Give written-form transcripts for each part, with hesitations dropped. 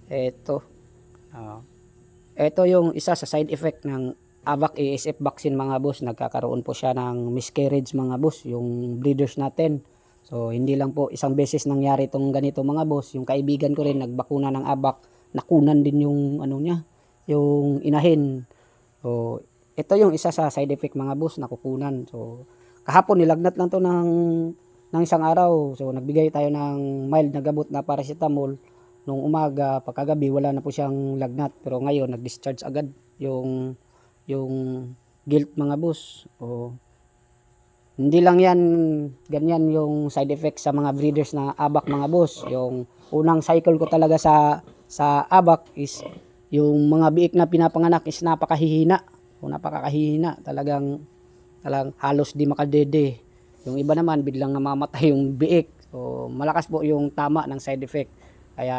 Ito. ah, Ito yung isa sa side effect ng ABAC ASF vaccine mga boss. Nagkakaroon po siya ng miscarriage mga boss, yung breeders natin. So hindi lang po isang beses nangyari itong ganito mga boss. Yung kaibigan ko rin nagbakuna ng ABAC, nakunan din yung ano niya, yung inahin. So ito yung isa sa side effect mga boss, nakukunan. So kahapon nilagnat lang to ng isang araw. So nagbigay tayo ng mild na gamot na paracetamol. Nung umaga, pagkagabi wala na po siyang lagnat. Pero ngayon nag-discharge agad yung guilt mga boss. O hindi lang yan ganyan yung side effect sa mga breeders na ABAC mga boss. Yung unang cycle ko talaga sa ABAC is yung mga biik na pinapanganak is napakahihina. O napakakahihina, talagang halos di makadede. Yung iba naman biglang namamatay yung biik. So malakas po yung tama ng side effect. Kaya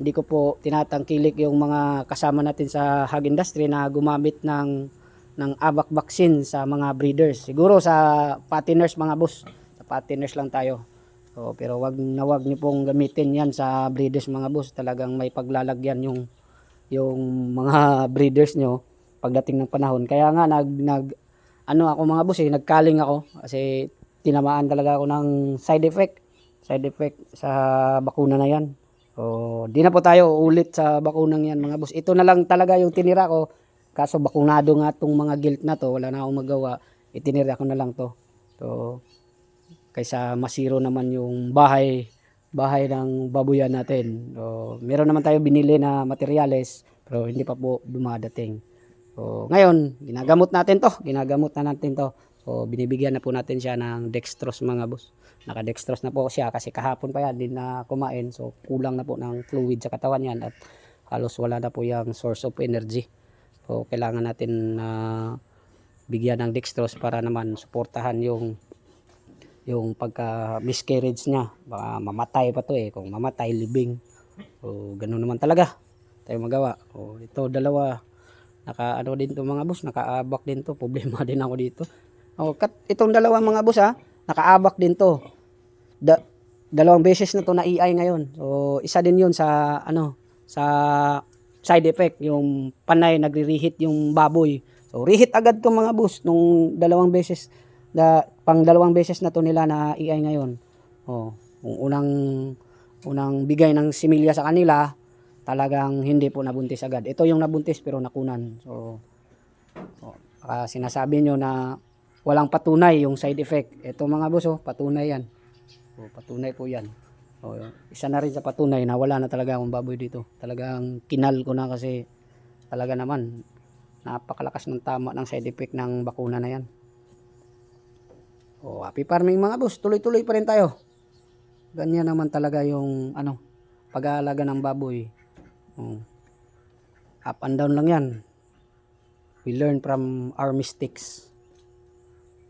hindi ko po tinatangkilik yung mga kasama natin sa hog industry na gumamit ng ABAC vaccine sa mga breeders. Siguro sa patiners mga boss. Sa patiners lang tayo. So, pero wag niyo pong gamitin yan sa breeders mga boss. Talagang may paglalagyan yung mga breeders nyo pagdating ng panahon. Kaya nga ano ako mga boss nagkaling ako kasi tinamaan talaga ako ng side effect sa bakuna na yan. So, di na po tayo ulit sa bakunang yan mga boss. Ito na lang talaga yung tinira ko. Kaso bakunado nga tong mga guilt na to, wala na akong magawa. Itinira ko na lang to. So, kaysa masiro naman yung bahay ng babuyan natin. So, meron naman tayo binili na materyales pero hindi pa po dumadating. So, ngayon, ginagamot na natin to. So, binibigyan na po natin siya ng dextrose mga boss. Naka-dextrose na po siya kasi kahapon pa yan, din na kumain. So, kulang na po ng fluid sa katawan yan at halos wala na po yung source of energy. So, kailangan natin bigyan ng dextrose para naman suportahan yung pagka miscarriage niya. Baka mamatay pa to kung mamatay libing. So, ganun naman talaga tayo magawa. So, ito dalawa naka din to mga boss, nakaabak din to. Problema din ako dito. Itong dalawa mga boss nakaabak din to. Dalawang beses na to na EI ngayon. So isa din 'yun sa side effect, yung panay nagre-reheat yung baboy. So reheat agad to mga boss nung dalawang beses dalawang beses na to nila na EI ngayon. Kung unang bigay ng similya sa kanila, talagang hindi po nabuntis agad. Ito yung nabuntis pero nakunan. So, sinasabi nyo na walang patunay yung side effect. Ito mga boss, patunay yan. So, patunay po yan. So, isa na rin sa patunay na wala na talaga akong baboy dito. Talagang kinal ko na kasi talaga naman napakalakas ng tama ng side effect ng bakuna na yan. Happy farming mga boss. Tuloy-tuloy pa rin tayo. Ganyan naman talaga yung pag-aalaga ng baboy. Up and down lang yan. We learn from our mistakes.